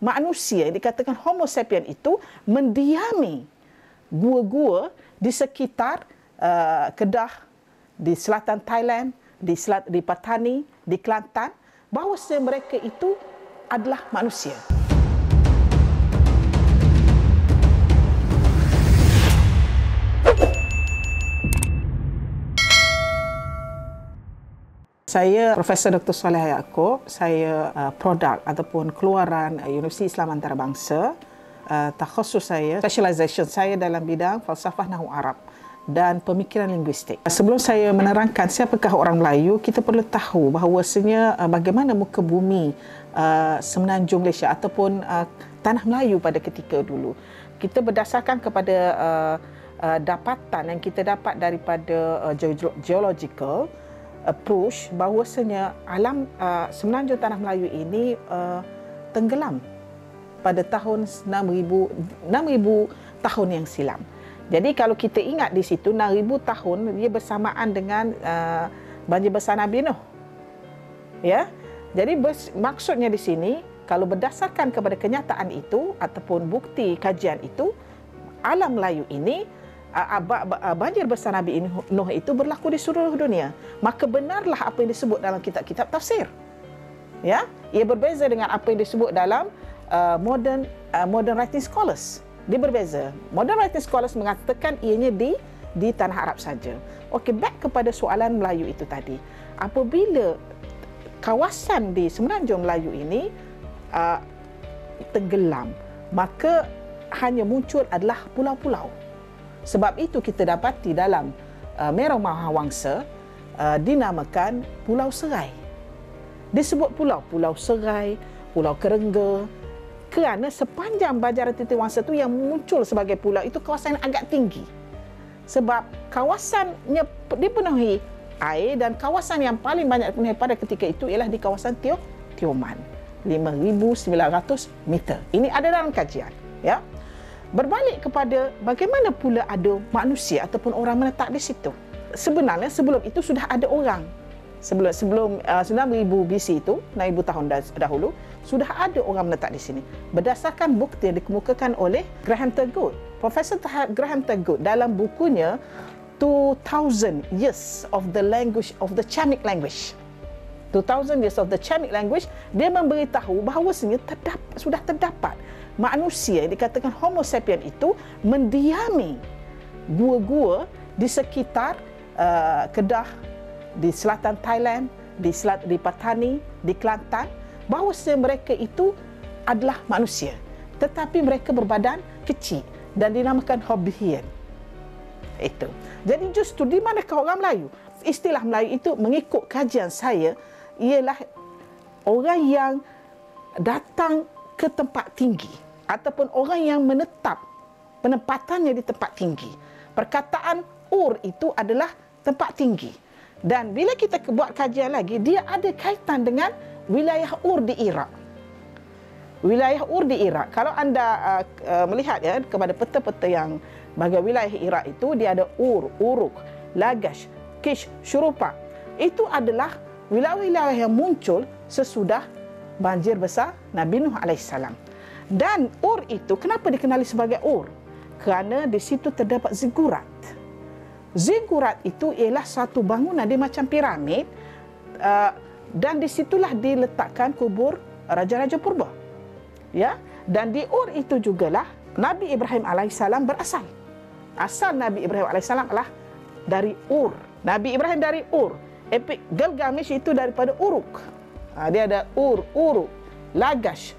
manusia yang dikatakan Homo sapien itu mendiami gua-gua di sekitar Kedah, di selatan Thailand, di Patani, di Kelantan, bahawa mereka itu adalah manusia. Saya Profesor Dr. Saleh Yaakob. Saya produk ataupun keluaran Universiti Islam Antarabangsa. Takhusus saya, specialization saya dalam bidang falsafah Nahwu Arab dan pemikiran linguistik. Sebelum saya menerangkan siapakah orang Melayu, kita perlu tahu bahawasanya bagaimana muka bumi Semenanjung Malaysia ataupun tanah Melayu pada ketika dulu. Kita berdasarkan kepada dapatan yang kita dapat daripada geological approach, bahawasanya alam Semenanjung Tanah Melayu ini tenggelam pada tahun 6,000 tahun yang silam. Jadi kalau kita ingat di situ 6,000 tahun dia bersamaan dengan banjir besar Nabi Nuh. Ya. Jadi maksudnya di sini kalau berdasarkan kepada kenyataan itu ataupun bukti kajian itu, alam Melayu ini banjir besar Nabi Nuh itu berlaku di seluruh dunia. Maka benarlah apa yang disebut dalam kitab-kitab tafsir. Ya, ia berbeza dengan apa yang disebut dalam modern writing scholars. Dia berbeza. Modern writing scholars mengatakan ianya di tanah Arab saja. Okey, back kepada soalan Melayu itu tadi. Apabila kawasan di Semenanjung Melayu ini tenggelam, maka hanya muncul adalah pulau-pulau. Sebab itu kita dapati dalam Merau Mahawangsa dinamakan Pulau Serai. Disebut Pulau Serai, Pulau Kerengga, kerana sepanjang Bajaran Titi Wangsa itu yang muncul sebagai pulau itu kawasan yang agak tinggi. Sebab kawasannya dipenuhi air dan kawasan yang paling banyak dipenuhi pada ketika itu ialah di kawasan Tioman, 5,900 meter. Ini ada dalam kajian. Ya. Berbalik kepada bagaimana pula ada manusia ataupun orang menetap di situ. Sebenarnya sebelum itu sudah ada orang. Sebelum 9,000 BC itu, 6,000 tahun dahulu, sudah ada orang menetap di sini. Berdasarkan bukti yang dikemukakan oleh Graham Thurgood. Profesor Graham Thurgood dalam bukunya 2000 Years of the Language of the Chamic Language. 2000 Years of the Chamic Language, dia memberitahu bahawasanya sudah terdapat manusia yang dikatakan Homo sapien itu mendiami gua-gua di sekitar Kedah, di selatan Thailand, di Patani, di Kelantan, bahawa mereka itu adalah manusia, tetapi mereka berbadan kecil dan dinamakan Hobbitian. Itu. Jadi justru di manakah orang Melayu? Istilah Melayu itu mengikut kajian saya ialah orang yang datang ke tempat tinggi ataupun orang yang menetap penempatannya di tempat tinggi. Perkataan Ur itu adalah tempat tinggi. Dan bila kita buat kajian lagi, dia ada kaitan dengan wilayah Ur di Iraq. Wilayah Ur di Iraq. Kalau anda melihat ya kepada peta-peta yang bagi wilayah Iraq itu, dia ada Ur, Uruk, Lagash, Kish, Syurupa. Itu adalah wilayah-wilayah yang muncul sesudah banjir besar Nabi Nuh AS. Dan Ur itu kenapa dikenali sebagai Ur? Kerana di situ terdapat zigurat. Zigurat itu ialah satu bangunan dia macam piramid dan di situlah diletakkan kubur raja-raja purba. Ya, dan di Ur itu jugalah Nabi Ibrahim alaihissalam berasal. Asal Nabi Ibrahim alaihissalam adalah dari Ur. Nabi Ibrahim dari Ur. Epik Gilgamesh itu daripada Uruk. Dia ada Ur, Uruk, Lagash,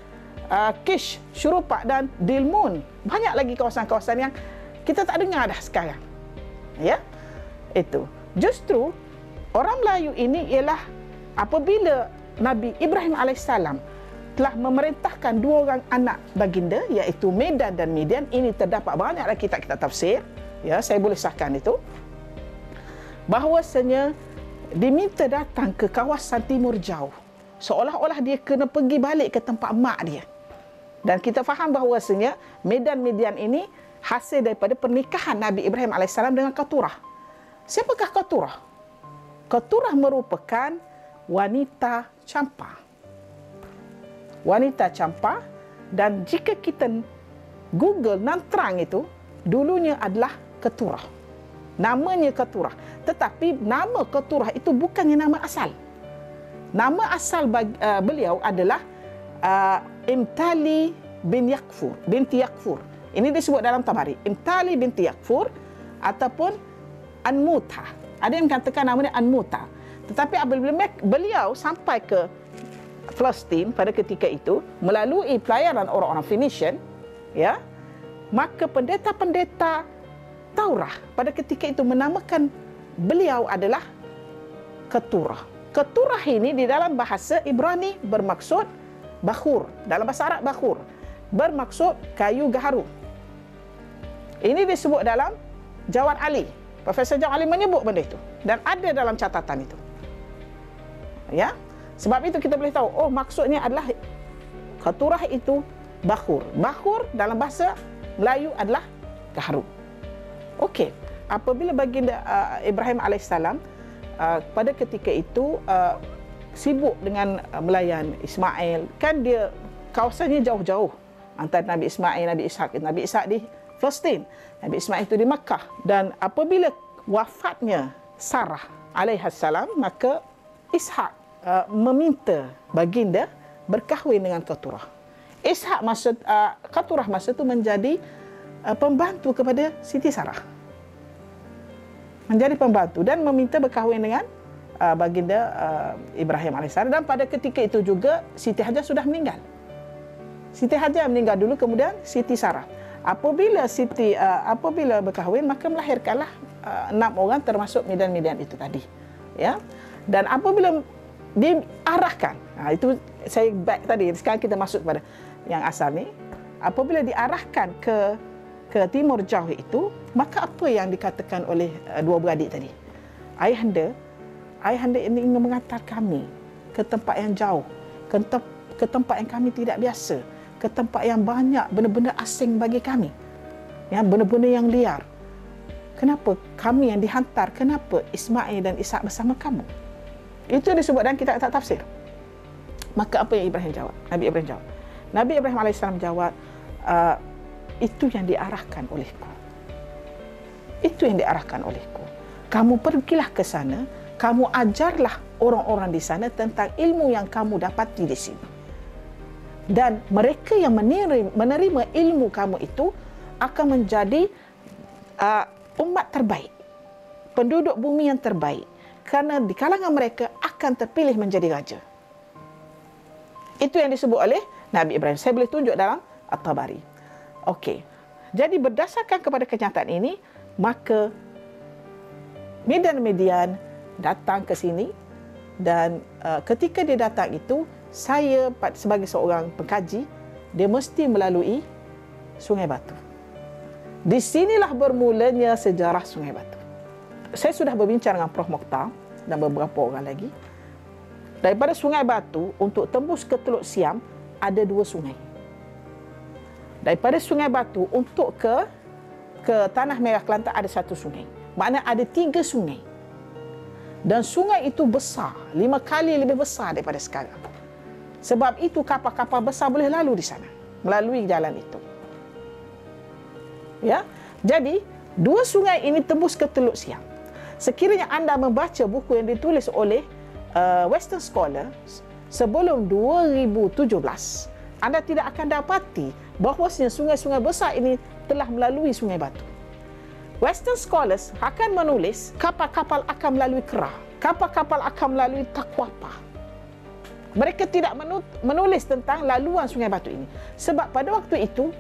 Kish, Syurupa dan Dilmun. Banyak lagi kawasan-kawasan yang kita tak dengar dah sekarang. Ya, itu. Justru orang Melayu ini ialah apabila Nabi Ibrahim alaihissalam telah memerintahkan dua orang anak baginda, iaitu Medan dan Midian. Ini terdapat banyak lagi kitab-kitab tafsir. Ya, saya boleh sahkan itu. Bahawasanya diminta datang ke kawasan timur jauh. Seolah-olah dia kena pergi balik ke tempat mak dia. Dan kita faham bahawasanya Medan Midian ini hasil daripada pernikahan Nabi Ibrahim AS dengan Keturah. Siapakah Keturah? Keturah merupakan wanita campa. Wanita campa Dan jika kita Google Nantrang itu, dulunya adalah Keturah. Namanya Keturah. Tetapi nama Keturah itu bukannya nama asal. Nama asal beliau adalah Imtali binti Yakfur. Ini disebut dalam Tabari. Imtali binti Yakfur ataupun Anmuta. Ada yang katakan namanya Anmuta. Tetapi apabila beliau sampai ke Palestin pada ketika itu melalui pelayaran orang-orang Phoenician, ya, maka pendeta-pendeta Taurah pada ketika itu menamakan beliau adalah Keturah. Keturah ini di dalam bahasa Ibrani bermaksud bakhur, dalam bahasa Arab bakhur bermaksud kayu gaharu. Ini disebut dalam Jawad Ali. Profesor Jawad Ali menyebut benda itu dan ada dalam catatan itu. Ya. Sebab itu kita boleh tahu, oh maksudnya adalah Keturah itu bakhur. Bakhur dalam bahasa Melayu adalah gaharu. Okey, apabila baginda Ibrahim AS pada ketika itu sibuk dengan melayan Ismail, kan dia kawasannya jauh-jauh antara Nabi Ismail, Nabi Ishak. Nabi Ishak di Palestin, Nabi Ismail itu di Makkah. Dan apabila wafatnya Sarah alaihissalam, maka Ishak meminta baginda berkahwin dengan Keturah. Ishak Keturah masa itu menjadi pembantu kepada Siti Sarah. Menjadi pembantu dan meminta berkahwin dengan baginda Ibrahim AS. Dan pada ketika itu juga Siti Hajar sudah meninggal. Siti Hajar meninggal dulu, kemudian Siti Sarah. Apabila berkahwin, maka melahirkanlah 6 orang termasuk Midian itu tadi. Ya. Dan apabila diarahkan, itu saya back tadi, sekarang kita masuk kepada yang asal ni. Apabila diarahkan ke timur jauh itu, maka apa yang dikatakan oleh dua beradik tadi? Ayahanda ini ingin mengantar kami ke tempat yang jauh, ke tempat yang kami tidak biasa, ke tempat yang banyak benda-benda asing bagi kami, yang benda-benda yang liar. Kenapa kami yang dihantar? Kenapa Ismail dan Ishak bersama kamu? Itu disebut dalam kitab tafsir. Maka apa yang Ibrahim jawab? Nabi Ibrahim jawab. Nabi Ibrahim AS jawab, itu yang diarahkan olehku. Itu yang diarahkan olehku. Kamu pergilah ke sana, kamu ajarlah orang-orang di sana tentang ilmu yang kamu dapati di sini. Dan mereka yang menerima ilmu kamu itu akan menjadi umat terbaik, penduduk bumi yang terbaik. Kerana di kalangan mereka akan terpilih menjadi raja. Itu yang disebut oleh Nabi Ibrahim. Saya boleh tunjuk dalam At-Tabari. Okey. Jadi berdasarkan kepada kenyataan ini, maka Midian datang ke sini dan ketika dia datang itu, saya sebagai seorang pengkaji, dia mesti melalui Sungai Batu. Di sinilah bermulanya sejarah Sungai Batu. Saya sudah berbincang dengan Prof. Mokhtar dan beberapa orang lagi. Daripada Sungai Batu untuk tembus ke Teluk Siam ada 2 sungai. Daripada Sungai Batu untuk ke Tanah Merah Kelantan ada 1 sungai. Maknanya ada 3 sungai. Dan sungai itu besar, 5 kali lebih besar daripada sekarang. Sebab itu kapal-kapal besar boleh lalu di sana, melalui jalan itu. Ya. Jadi 2 sungai ini tembus ke Teluk Siam. Sekiranya anda membaca buku yang ditulis oleh Western Scholar sebelum 2017, anda tidak akan dapati bahawasanya sungai-sungai besar ini telah melalui Sungai Batu. Western Scholars akan menulis kapal-kapal akan melalui Kerah, kapal-kapal akan melalui Takwapa. Mereka tidak menulis tentang laluan Sungai Batu ini. Sebab pada waktu itu,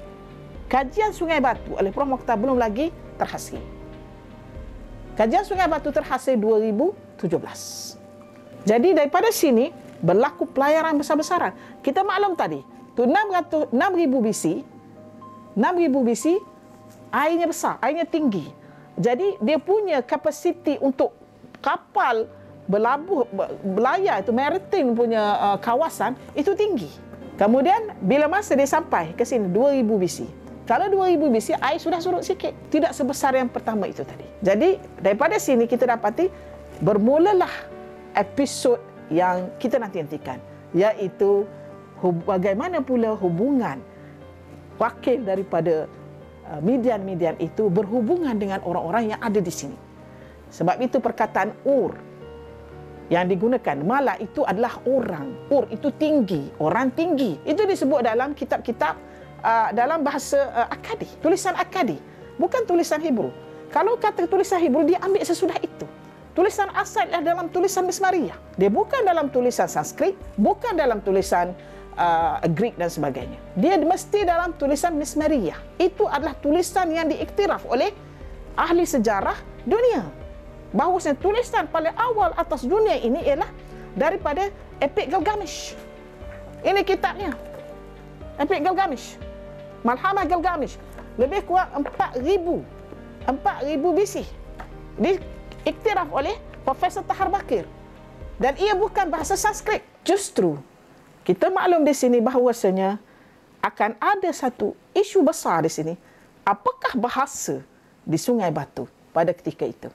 kajian Sungai Batu oleh Prof. Mokhtar belum lagi terhasil. Kajian Sungai Batu terhasil 2017. Jadi daripada sini berlaku pelayaran besar-besaran. Kita maklum tadi, tu 6,000 BC, 6,000 BC airnya besar, airnya tinggi. Jadi dia punya kapasiti untuk kapal berlayar itu maritime punya kawasan itu tinggi. Kemudian bila masa dia sampai ke sini 2000 BC. Kalau 2000 BC air sudah surut sikit, tidak sebesar yang pertama itu tadi. Jadi daripada sini kita dapati bermulalah episod yang kita nanti hentikan, iaitu bagaimana pula hubungan wakil daripada Midian itu berhubungan dengan orang-orang yang ada di sini. Sebab itu perkataan Ur yang digunakan, Mala itu adalah orang. Ur itu tinggi, orang tinggi. Itu disebut dalam kitab-kitab dalam bahasa Akkadi, tulisan Akkadi, bukan tulisan Hebrew. Kalau kata tulisan Hebrew, dia ambil sesudah itu. Tulisan asal adalah dalam tulisan Mesmariyah. Dia bukan dalam tulisan Sanskrit, bukan dalam tulisan Greek dan sebagainya. Dia mesti dalam tulisan Mesmariyah. Itu adalah tulisan yang diiktiraf oleh ahli sejarah dunia. Bahawasanya tulisan paling awal atas dunia ini ialah daripada Epik Gilgamesh. Ini kitabnya. Epik Gilgamesh. Malhamah Gilgamesh. Lebih kurang 4,000 BC. Diiktiraf oleh Profesor Tahar Bakir. Dan ia bukan bahasa Sanskrit. Justru kita maklum di sini bahawasanya akan ada satu isu besar di sini. Apakah bahasa di Sungai Batu pada ketika itu?